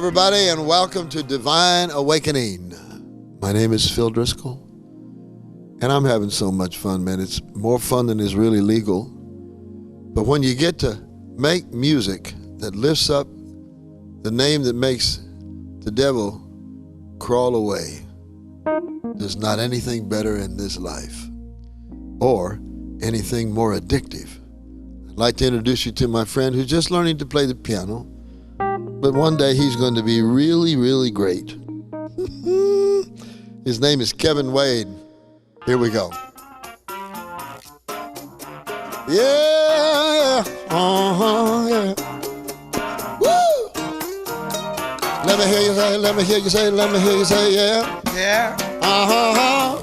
everybody, and welcome to Divine Awakening. My name is Phil Driscoll, and I'm having so much fun, man. It's more fun than is really legal. But when you get to make music that lifts up the name that makes the devil crawl away, there's not anything better in this life or anything more addictive. I'd like to introduce you to my friend who's just learning to play the piano, but one day he's going to be really, really great. His name is Kevin Wade. Here we go. Yeah, yeah. Woo! Let me hear you say, let me hear you say, let me hear you say, yeah. Yeah. Oh,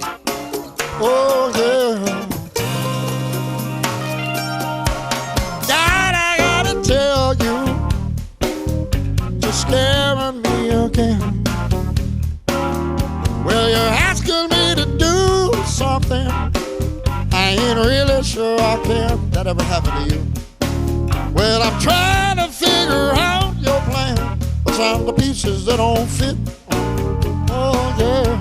yeah. God, I gotta tell you, you're scaring me again. Well, you're asking me to do something I ain't really sure I can. That ever happened to you? Well, I'm trying to figure out your plan, but some of the pieces that don't fit. Oh, yeah.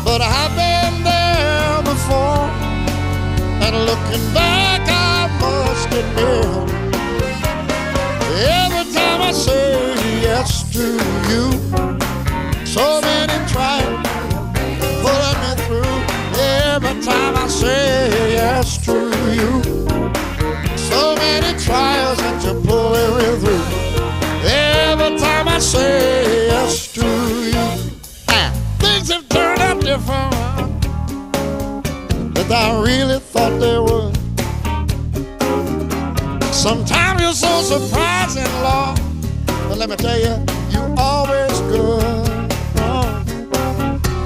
But I've been there before, and looking back, I must admit, every time I say yes to you, so many trials pulling me through. Every time I say yes to you, so many trials that you're pulling me through. Every time I say yes to you, things have turned out different than I really thought they would. Sometimes you're so surprising, Lord, but let me tell you, you're always good.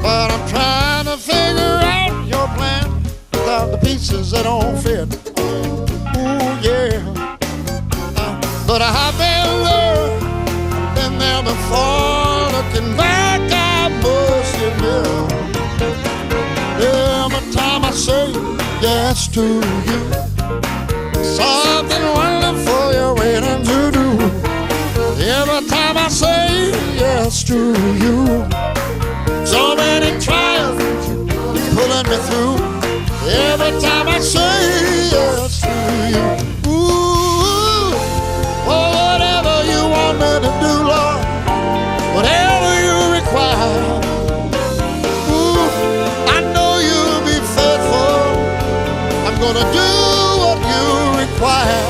But I'm trying to figure out your plan without the pieces that don't fit. Ooh, yeah. But I've been there before. Looking back, I must admit, every time I say yes to you, something wonderful you're waiting to do. Every time I say yes to you, so many trials pulling me through. Every time I say yes to you, ooh, oh, whatever you want me to do, Lord, whatever you require, ooh, I know you'll be faithful. I'm gonna do what you require.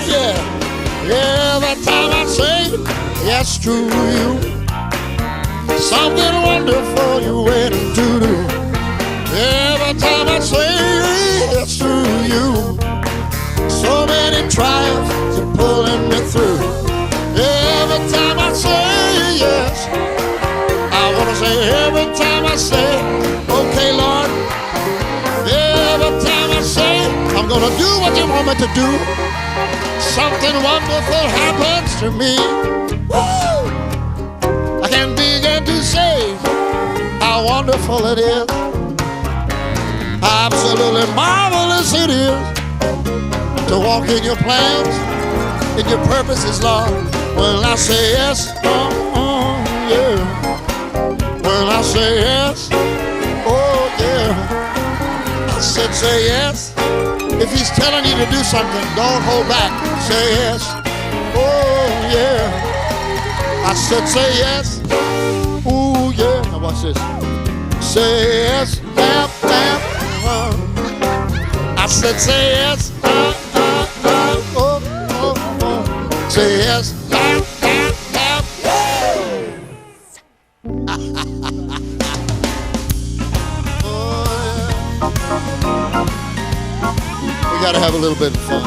Yeah, every time I say yes to you, something wonderful you're waiting to do. Every time I say yes to you, so many trials are pulling me through. Every time I say yes, I want to say every time I say, okay, Lord. Every time I say, I'm going to do what you want me to do, something wonderful happens to me. Woo! I can begin to say how wonderful it is. Absolutely marvelous it is to walk in your plans, in your purposes, Lord. When I say yes, yeah. When I say yes, oh yeah. I said say yes. If he's telling you to do something, don't hold back. Say yes, oh yeah. I said say yes, ooh yeah. Now watch this. Say yes, bam, bam. I said say yes, oh, oh, oh. Say yes, bam, bam, bam. Oh, yeah. We gotta have a little bit of fun.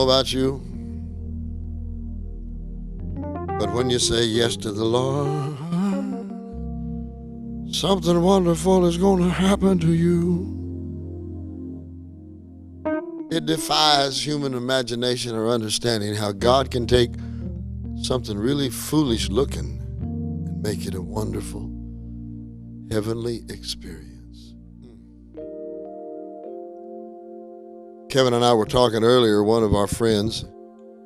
know about you, but when you say yes to the Lord, something wonderful is going to happen to you. It defies human imagination or understanding how God can take something really foolish looking and make it a wonderful, heavenly experience. Kevin and I were talking earlier. One of our friends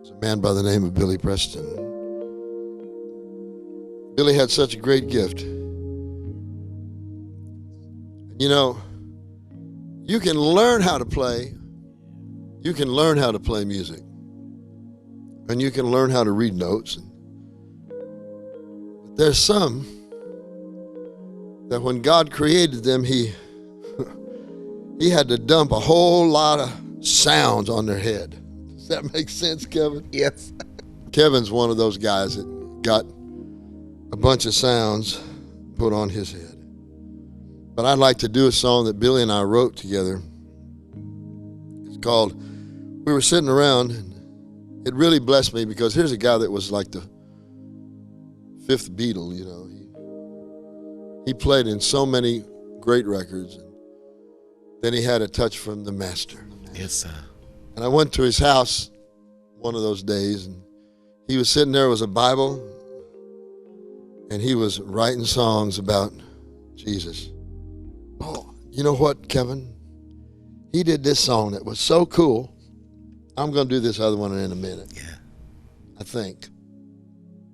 is a man by the name of Billy Preston. Billy had such a great gift. You know, you can learn how to play. You can learn how to play music. And you can learn how to read notes. But there's some that when God created them, he had to dump a whole lot of sounds on their head. Does that make sense, Kevin? Yes. Kevin's one of those guys that got a bunch of sounds put on his head. But I'd like to do a song that Billy and I wrote together. It's called, we were sitting around, and it really blessed me because here's a guy that was like the fifth Beatle, you know. He played in so many great records. And then he had a touch from the master. Yes, sir. And I went to his house one of those days, and he was sitting there with a Bible, and he was writing songs about Jesus. Oh, you know what, Kevin? He did this song that was so cool. I'm going to do this other one in a minute. Yeah. I think.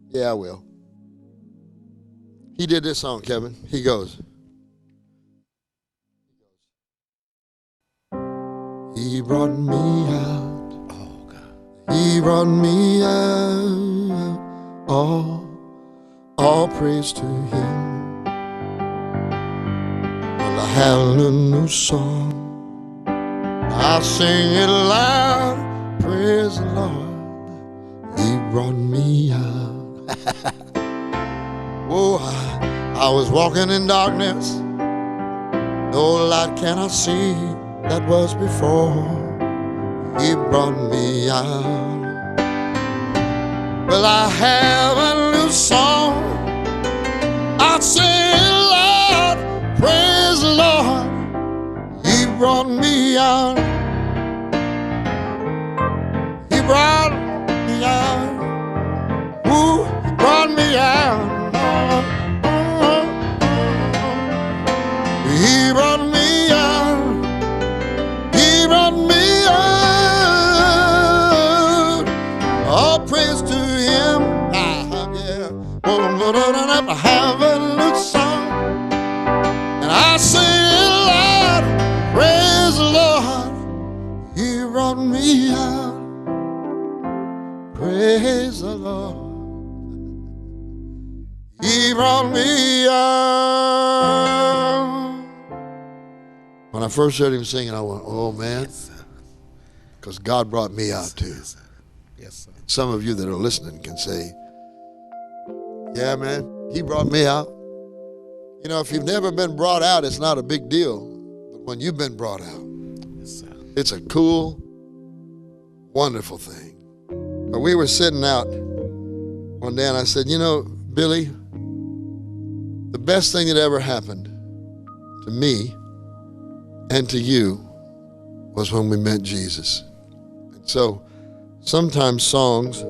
Yeah, I will. He did this song, Kevin. He goes. He brought me out. Oh, God. He brought me out. All praise to him. Well, I have a new song. I'll sing it loud. Praise the Lord. He brought me out. Oh, I was walking in darkness. No light can I see. That was before he brought me out. Well, I have a new song. I'll sing it loud. Praise the Lord. He brought me out. He brought me out. Ooh, he brought me out. He brought me out. He brought me out. All praise to him. Yeah. I have a new song, and I sing it loud. Praise the Lord. He brought me out. Praise the Lord. He brought me out. When I first heard him singing, I went, oh, man, because God brought me out, too. Yes, sir. Yes, sir. Some of you that are listening can say, yeah, man, he brought me out. You know, if you've never been brought out, it's not a big deal. But when you've been brought out, Yes, sir. it's a cool, wonderful thing. But we were sitting out one day, and I said, you know, Billy, the best thing that ever happened to me and to you was when we met Jesus. And so sometimes songs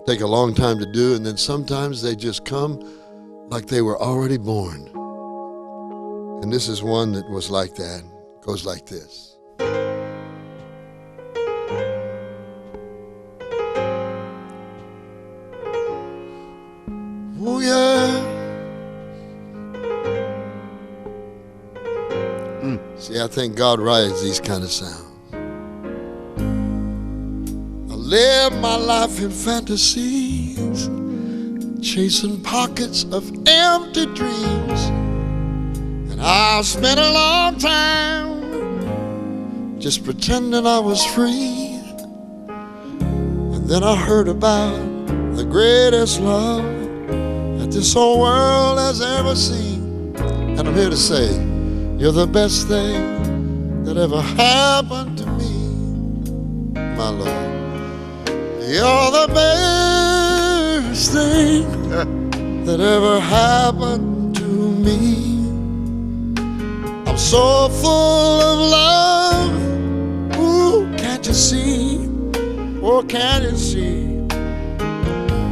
take a long time to do, and then sometimes they just come like they were already born. And this is one that was like that. It goes like this. Oh, yeah. See, I think God writes these kind of sounds. I live my life in fantasies, chasing pockets of empty dreams. And I spent a long time just pretending I was free. And then I heard about the greatest love that this whole world has ever seen. And I'm here to say, you're the best thing that ever happened to me. my Lord. You're the best thing that ever happened to me. I'm so full of love. Ooh, can't you see? Oh, can't you see?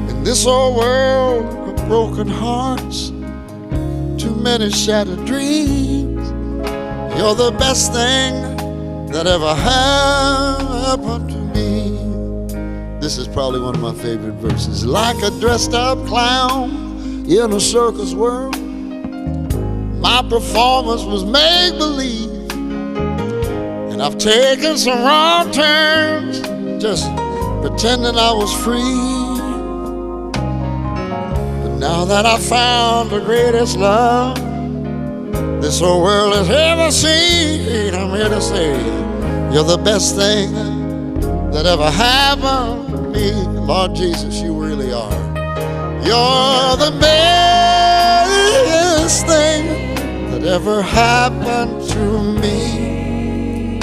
In this old world of broken hearts, too many shattered dreams, you're the best thing that ever happened to me. This is probably one of my favorite verses. Like a dressed up clown in a circus world, my performance was make-believe, and I've taken some wrong turns just pretending I was free. But now that I found the greatest love this whole world has ever seen, I'm here to say you're the best thing that ever happened to me. Lord Jesus, you really are. You're the best thing that ever happened to me.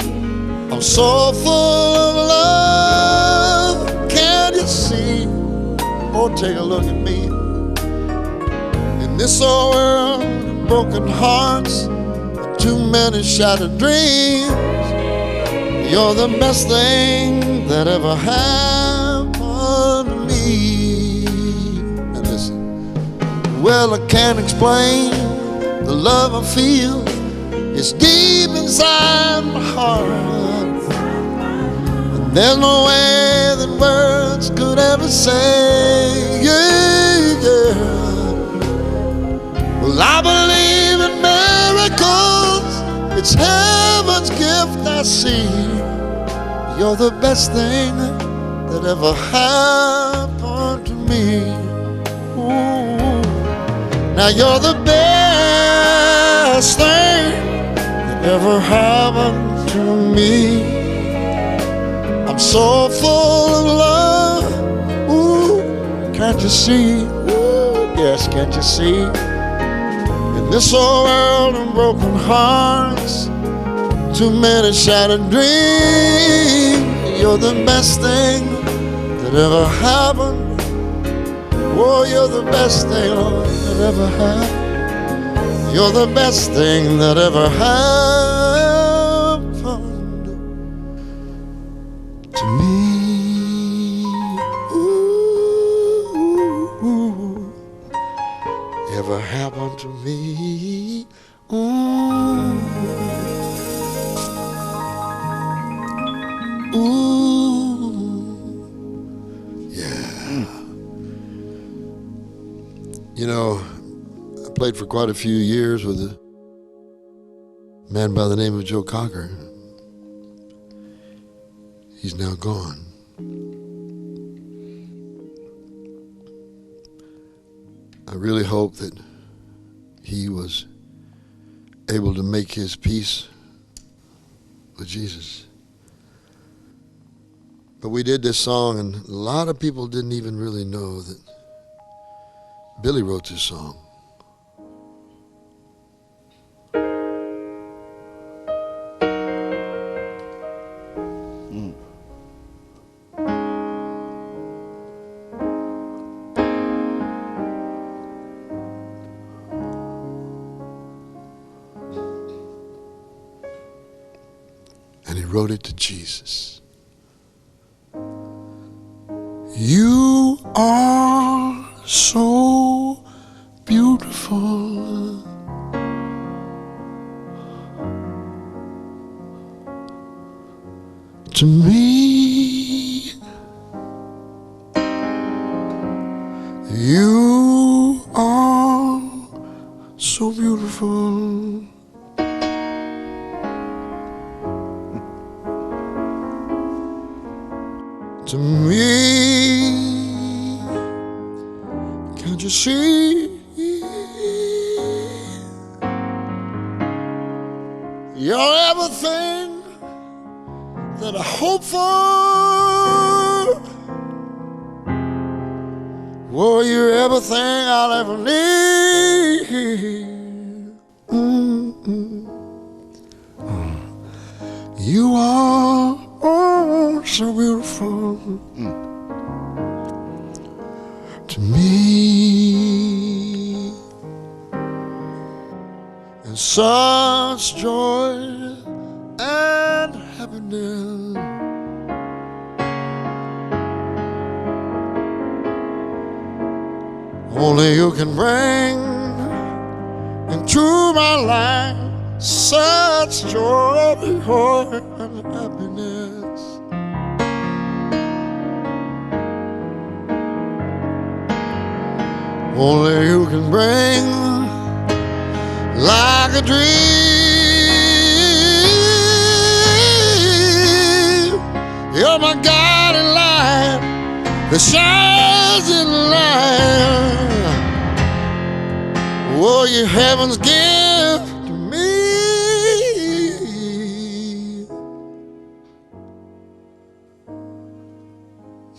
I'm so full of love, can't you see? Oh, take a look at me. In this old world of broken hearts, too many shattered dreams, you're the best thing that ever happened to me. And listen, well, I can't explain the love I feel. It's deep inside my heart, and there's no way that words could ever say. Yeah, yeah. Well, I believe in miracles. It's heaven's gift I see. You're the best thing that ever happened to me. Ooh. Now you're the best thing that ever happened to me. I'm so full of love. Ooh, can't you see? Ooh, yes, can't you see? In this old world of broken hearts, too many shattered dreams, you're the best thing that ever happened. Oh, you're the best thing, Lord, that ever happened. You're the best thing that ever happened to me. Ooh, ever happened to me. Ooh. Ooh, yeah. You know, I played for quite a few years with a man by the name of Joe Cocker. He's now gone. I really hope that he was able to make his peace with Jesus. But we did this song, and a lot of people didn't even really know that Billy wrote this song. And he wrote it to Jesus. You are so beautiful. To me, you are so beautiful. To me, can't you see? You're everything that I hope for. Oh, you're everything I'll ever need. You are oh so beautiful to me, and such joy and happiness. Only you can bring into my life such joy and happiness. Only you can bring like a dream. You're my guiding light that shines in the light. Oh, you heaven's gift to me.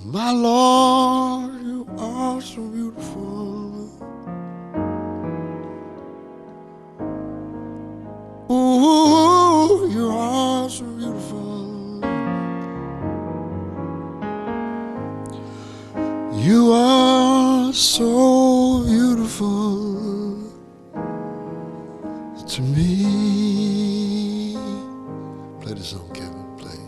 My Lord, you are so beautiful. Ooh, you are so beautiful. You are so beautiful to me. Play the song, Kevin. Play it.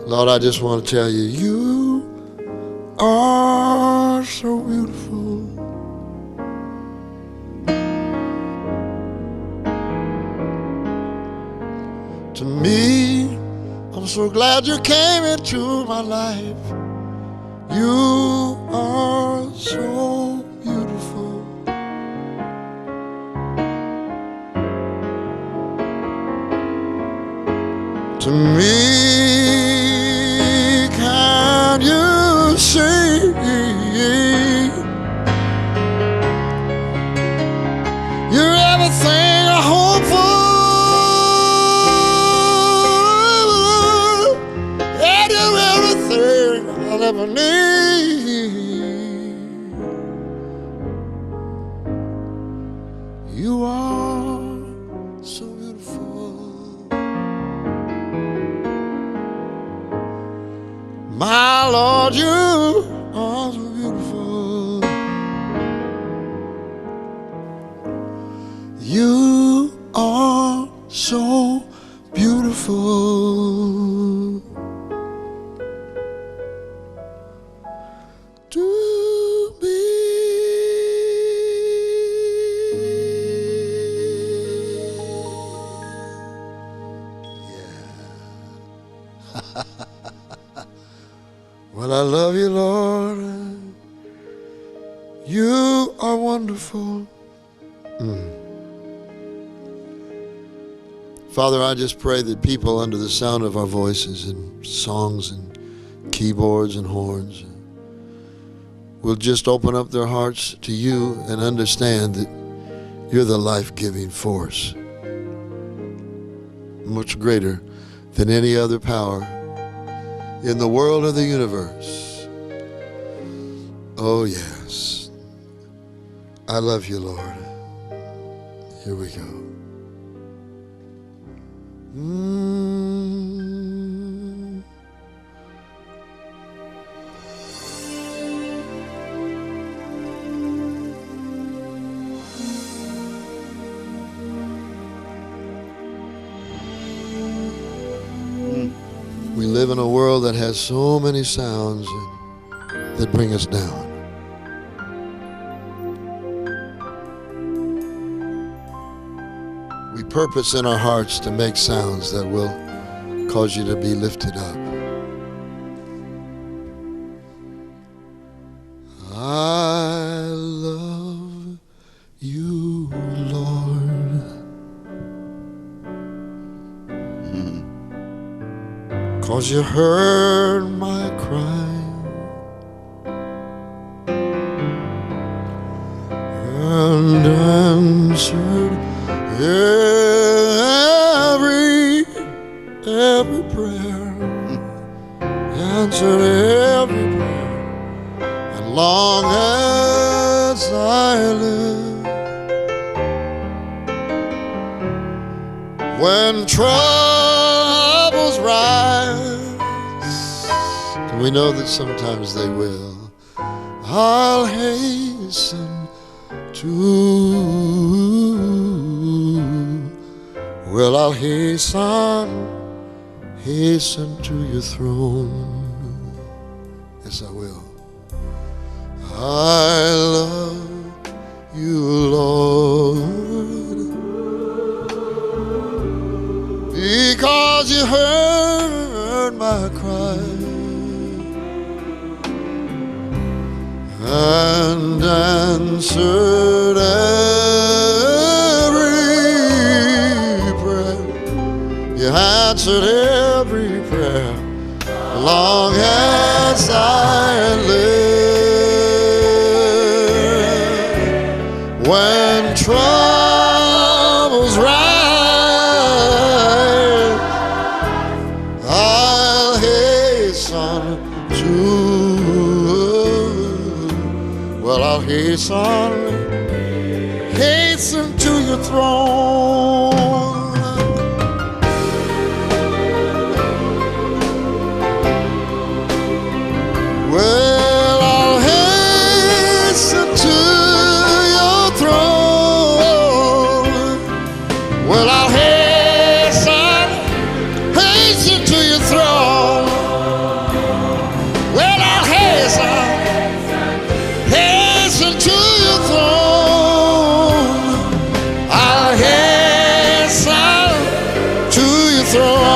Lord, I just want to tell you, you are so beautiful. To me, I'm so glad you came into my life. You are so beautiful. To me, can you see? You're everything I hope for, and you're everything I'll ever need. You are so beautiful. My Lord, you are so beautiful. You are so beautiful to me. Yeah. Well, I love you, Lord. You are wonderful. Father, I just pray that people under the sound of our voices and songs and keyboards and horns will just open up their hearts to you and understand that you're the life-giving force, much greater than any other power in the world or the universe. Oh, yes. I love you, Lord. Here we go. live in a world that has so many sounds that bring us down. We purpose in our hearts to make sounds that will cause you to be lifted up. I love you, Lord, 'cause you heard my cry and answered every prayer, answered every prayer, and long as I live, when troubles rise, and we know that sometimes they will, I'll hasten to, well, I'll hasten to your throne. Yes, I will. I love you, Lord, because you heard my cry and answered every prayer. You answered every prayer, long as I live. When troubles rise, I'll hasten to, well, I'll hasten to your throne. Well, I'll hasten to your throne. Well, I'll hasten to your throne. Well, I'll hasten to your throne. I'll hasten to your throne.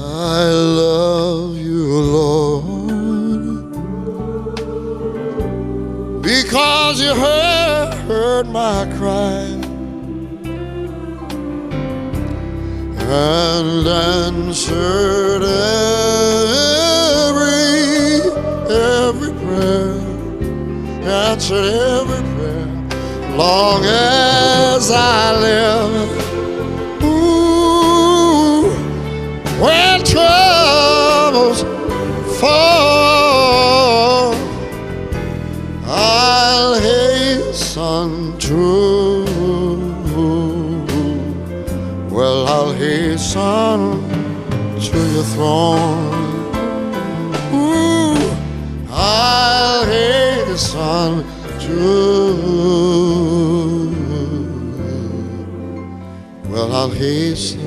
I love you, Lord, because you heard my cry and answered every prayer, answered every prayer, long as I live. When troubles fall, I'll hasten to, well, I'll hasten to your throne. I'll hasten to, well, I'll hasten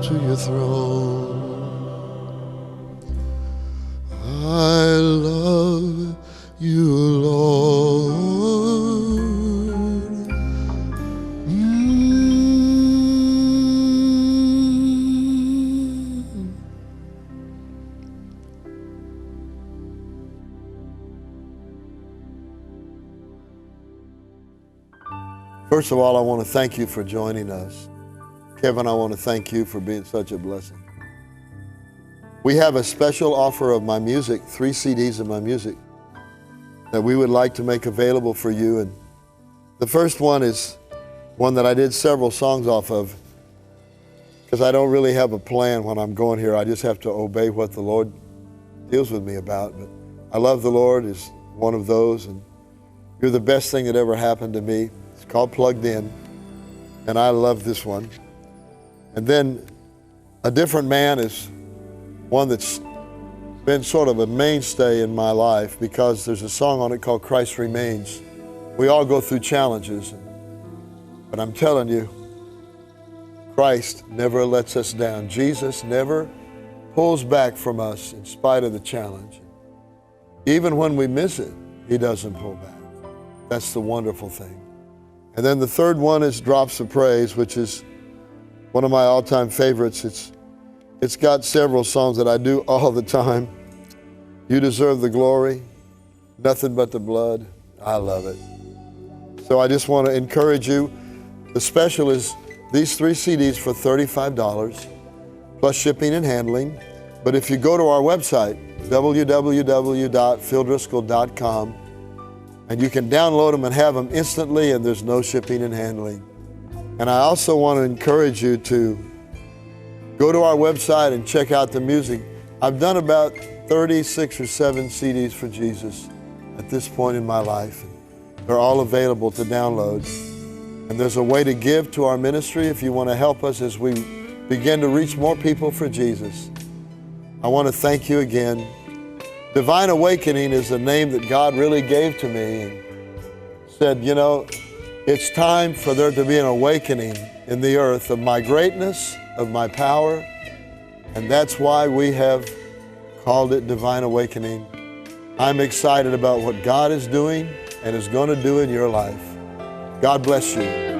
to your throne. I love you, Lord. First of all, I want to thank you for joining us. Kevin, I want to thank you for being such a blessing. We have a special offer of my music, 3 CDs of my music, that we would like to make available for you. And the first one is one that I did several songs off of, because I don't really have a plan when I'm going here. I just have to obey what the Lord deals with me about. But I Love the Lord is one of those, and You're the Best Thing That Ever Happened to Me. It's called Plugged In, and I love this one. And then A Different Man is one that's been sort of a mainstay in my life, because there's a song on it called Christ Remains. We all go through challenges, but I'm telling you, Christ never lets us down. Jesus never pulls back from us in spite of the challenge. Even when we miss it, He doesn't pull back. That's the wonderful thing. And then the third one is Drops of Praise, which is one of my all-time favorites. It's got several songs that I do all the time. You Deserve the Glory, Nothing But the Blood. I love it. So I just want to encourage you. The special is these 3 CDs for $35 plus shipping and handling. But if you go to our website, www.PHILDRISCOLL.com, and you can download them and have them instantly, and there's no shipping and handling. And I also want to encourage you to go to our website and check out the music. I've done about 36 or 7 CDs for Jesus at this point in my life. They're all available to download. And there's a way to give to our ministry if you want to help us as we begin to reach more people for Jesus. I want to thank you again. Divine Awakening is a name that God really gave to me, and said, you know, it's time for there to be an awakening in the earth of my greatness, of my power, and that's why we have called it Divine Awakening. I'm excited about what God is doing and is going to do in your life. God bless you.